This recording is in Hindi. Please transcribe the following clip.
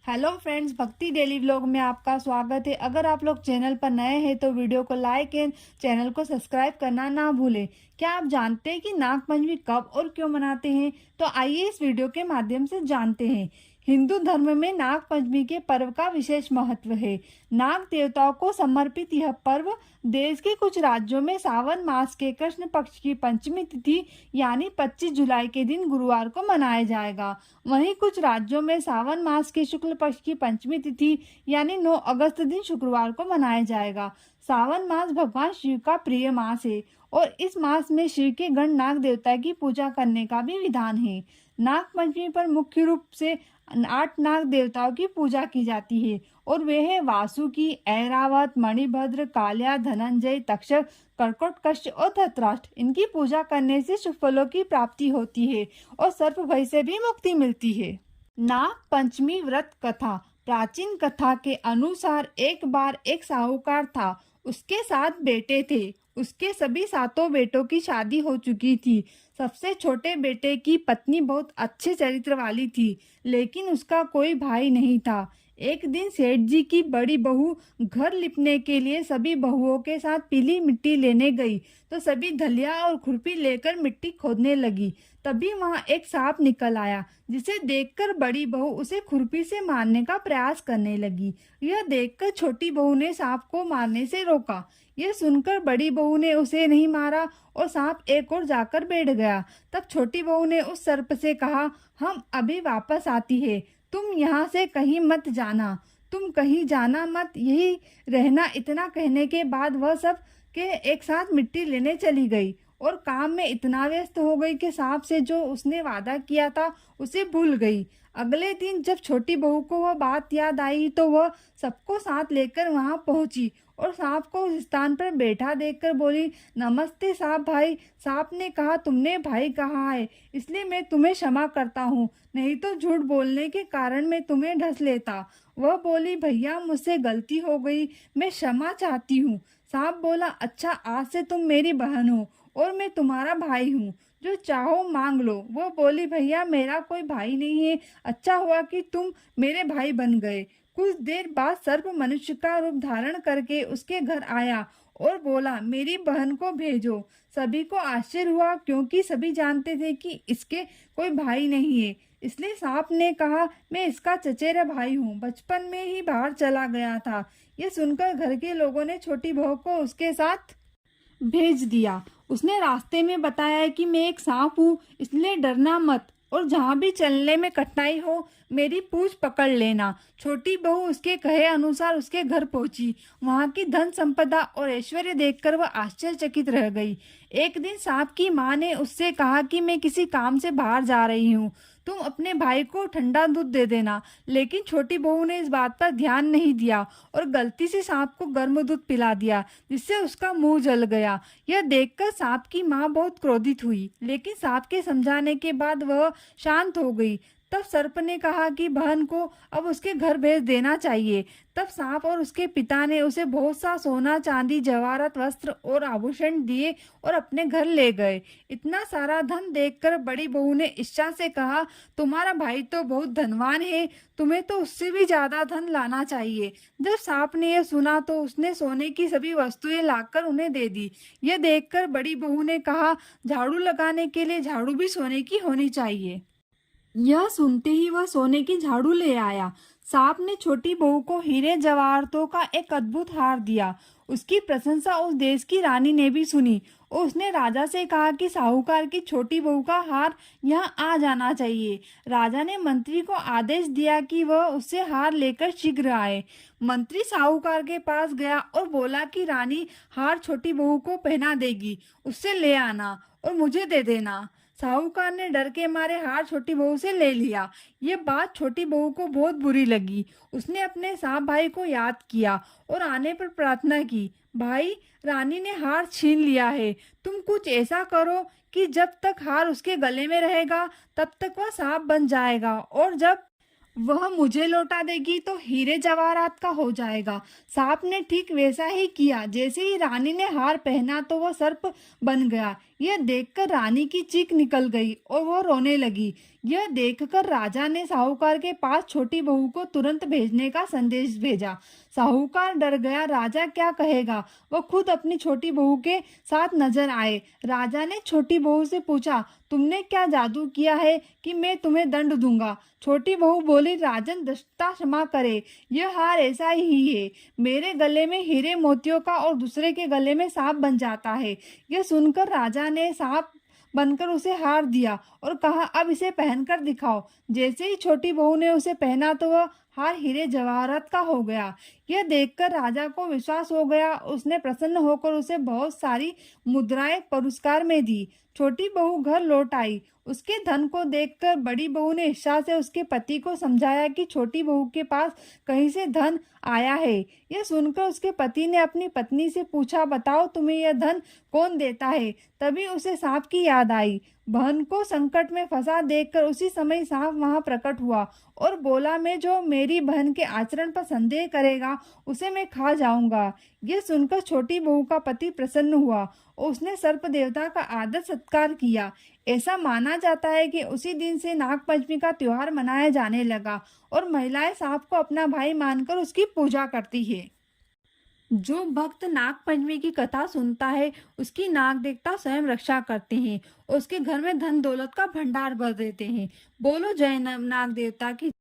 हेलो फ्रेंड्स, भक्ति डेली व्लॉग में आपका स्वागत है। अगर आप लोग चैनल पर नए हैं तो वीडियो को लाइक एंड चैनल को सब्सक्राइब करना ना भूलें। क्या आप जानते हैं कि नाग पंचमी कब और क्यों मनाते हैं? तो आइए इस वीडियो के माध्यम से जानते हैं। हिंदू धर्म में नाग पंचमी के पर्व का विशेष महत्व है। नाग देवताओं को समर्पित यह पर्व देश के कुछ राज्यों में सावन मास के कृष्ण पक्ष की पंचमी तिथि यानी 25 जुलाई के दिन गुरुवार को मनाया जाएगा। वहीं कुछ राज्यों में सावन मास के शुक्ल पक्ष की पंचमी तिथि यानी 9 अगस्त दिन शुक्रवार को मनाया जाएगा। सावन मास भगवान शिव का प्रिय मास है और इस मास में शिव के गण नाग देवता की पूजा करने का भी विधान है। नाग पंचमी पर मुख्य रूप से 8 नाग देवताओं की पूजा की जाती है और वे हैं वासुकी, ऐरावत, मणिभद्र, काल्या, धनंजय, तक्षक, कर्कोटकश और धृतराष्ट्र। इनकी पूजा करने से शुभ फलों की प्राप्ति होती है और सर्प भय से भी मुक्ति मिलती है। नाग पंचमी व्रत कथा। प्राचीन कथा के अनुसार एक बार एक साहूकार था। उसके 7 बेटे थे। उसके सभी 7 बेटों की शादी हो चुकी थी। सबसे छोटे बेटे की पत्नी बहुत अच्छे चरित्र वाली थी, लेकिन उसका कोई भाई नहीं था। एक दिन सेठ जी की बड़ी बहू घर लिपने के लिए सभी बहुओं के साथ पीली मिट्टी लेने गई तो सभी धलिया और खुरपी लेकर मिट्टी खोदने लगी। तभी वहां एक सांप निकल आया, जिसे देखकर बड़ी बहू उसे खुरपी से मारने का प्रयास करने लगी। यह देखकर छोटी बहू ने सांप को मारने से रोका। यह सुनकर बड़ी बहू ने उसे नहीं मारा और सांप एक और जाकर बैठ गया। तब छोटी बहू ने उस सर्प से कहा, हम अभी वापस आती है, तुम यहाँ से कहीं मत जाना, तुम कहीं जाना मत, यही रहना। इतना कहने के बाद वह सब के एक साथ मिट्टी लेने चली गई और काम में इतना व्यस्त हो गई कि सांप से जो उसने वादा किया था उसे भूल गई। अगले दिन जब छोटी बहू को वह बात याद आई तो वह सबको साथ लेकर वहां पहुंची और सांप को उस स्थान पर बैठा देखकर बोली, नमस्ते सांप भाई। सांप ने कहा, तुमने भाई कहा है इसलिए मैं तुम्हें क्षमा करता हूँ, नहीं तो झूठ बोलने के कारण मैं तुम्हें ढस लेता। वह बोली, भैया मुझसे गलती हो गई, मैं क्षमा चाहती हूँ। सांप बोला, अच्छा आज से तुम मेरी बहन हो और मैं तुम्हारा भाई हूँ, जो चाहो मांग लो। वो बोली, भैया मेरा कोई भाई नहीं है, अच्छा हुआ कि तुम मेरे भाई बन गए। कुछ देर बाद सर्प मनुष्य का रूप धारण करके उसके घर आया और बोला, मेरी बहन को भेजो। सभी को आश्चर्य हुआ क्योंकि सभी जानते थे कि इसके कोई भाई नहीं है। इसलिए सांप ने कहा, मैं इसका चचेरा भाई हूँ, बचपन में ही बाहर चला गया था। यह सुनकर घर के लोगों ने छोटी बहू को उसके साथ भेज दिया। उसने रास्ते में बताया कि मैं एक सांप हूँ, इसलिए डरना मत और जहाँ भी चलने में कठिनाई हो मेरी पूंछ पकड़ लेना। छोटी बहू उसके कहे अनुसार उसके घर पहुंची। वहाँ की धन संपदा और ऐश्वर्य देखकर वह आश्चर्यचकित रह गई। एक दिन सांप की माँ ने उससे कहा कि मैं किसी काम से बाहर जा रही हूँ, तुम अपने भाई को ठंडा दूध दे देना। लेकिन छोटी बहू ने इस बात पर ध्यान नहीं दिया और गलती से सांप को गर्म दूध पिला दिया, जिससे उसका मुंह जल गया। यह देखकर सांप की माँ बहुत क्रोधित हुई, लेकिन सांप के समझाने के बाद वह शांत हो गई। तब सर्प ने कहा कि बहन को अब उसके घर भेज देना चाहिए। तब सांप और उसके पिता ने उसे बहुत सा सोना, चांदी, जवाहरात, वस्त्र और आभूषण दिए और अपने घर ले गए। इतना सारा धन देखकर बड़ी बहू ने ईर्ष्या से कहा, तुम्हारा भाई तो बहुत धनवान है, तुम्हें तो उससे भी ज्यादा धन लाना चाहिए। जब सांप ने यह सुना तो उसने सोने की सभी वस्तुएं लाकर उन्हें दे दी। यह देखकर बड़ी बहू ने कहा, झाड़ू लगाने के लिए झाड़ू भी सोने की होनी चाहिए। यह सुनते ही वह सोने की झाड़ू ले आया। सांप ने छोटी बहू को हीरे जवाहरातों का एक अद्भुत हार दिया। उसकी प्रशंसा उस देश की रानी ने भी सुनी और उसने राजा से कहा कि साहूकार की छोटी बहू का हार यहाँ आ जाना चाहिए। राजा ने मंत्री को आदेश दिया कि वह उससे हार लेकर शीघ्र आए। मंत्री साहूकार के पास गया और बोला कि रानी हार छोटी बहू को पहना देगी, उससे ले आना और मुझे दे देना। साहूकार ने डर के मारे हार छोटी बहू से ले लिया। ये बात छोटी बहू को बहुत बुरी लगी। उसने अपने सांप भाई को याद किया और आने पर प्रार्थना की, भाई रानी ने हार छीन लिया है, तुम कुछ ऐसा करो कि जब तक हार उसके गले में रहेगा तब तक वह सांप बन जाएगा और जब वह मुझे लौटा देगी तो हीरे जवाहरात का हो जाएगा। सांप ने ठीक वैसा ही किया। जैसे ही रानी ने हार पहना तो वह सर्प बन गया। यह देखकर रानी की चीख निकल गई और वह रोने लगी। यह देखकर राजा ने साहूकार के पास छोटी बहू को तुरंत भेजने का संदेश भेजा। साहूकार डर गया, राजा क्या कहेगा। वह खुद अपनी छोटी बहू के साथ नजर आए। राजा ने छोटी बहू से पूछा, तुमने क्या जादू किया है कि मैं तुम्हें दंड दूंगा। छोटी बहू बोली, राजन दृष्टा क्षमा करे, यह हार ऐसा ही है, मेरे गले में हीरे मोतियों का और दूसरे के गले में सांप बन जाता है। यह सुनकर राजा ने सांप बनकर उसे हार दिया और कहा, अब इसे पहनकर दिखाओ। जैसे ही छोटी बहू ने उसे पहना तो वह हार हीरे जवाहरात का हो गया। यह देखकर राजा को विश्वास हो गया। उसने प्रसन्न होकर उसे बहुत सारी मुद्राएं पुरस्कार में दी। छोटी बहू घर लौट आई। उसके धन को देखकर बड़ी बहू ने ईर्ष्या से उसके पति को समझाया कि छोटी बहू के पास कहीं से धन आया है। यह सुनकर उसके पति ने अपनी पत्नी से पूछा, बताओ तुम्हें यह धन कौन देता है। तभी उसे सांप की याद आई। बहन को संकट में फंसा देखकर उसी समय सांप वहां प्रकट हुआ और बोला, मैं जो मेरी बहन के आचरण पर संदेह करेगा उसे मैं खा जाऊंगा। यह सुनकर छोटी बहू का पति प्रसन्न हुआ और उसने सर्प देवता का आदर सत्कार किया। ऐसा माना जाता है कि उसी दिन से नाग पंचमी का त्योहार मनाया जाने लगा और महिलाएं सांप को अपना भाई मानकर उसकी पूजा करती है। जो भक्त नाग पंचमी की कथा सुनता है उसकी नाग देवता स्वयं रक्षा करते हैं, उसके घर में धन दौलत का भंडार भर देते हैं। बोलो जय नाग देवता की।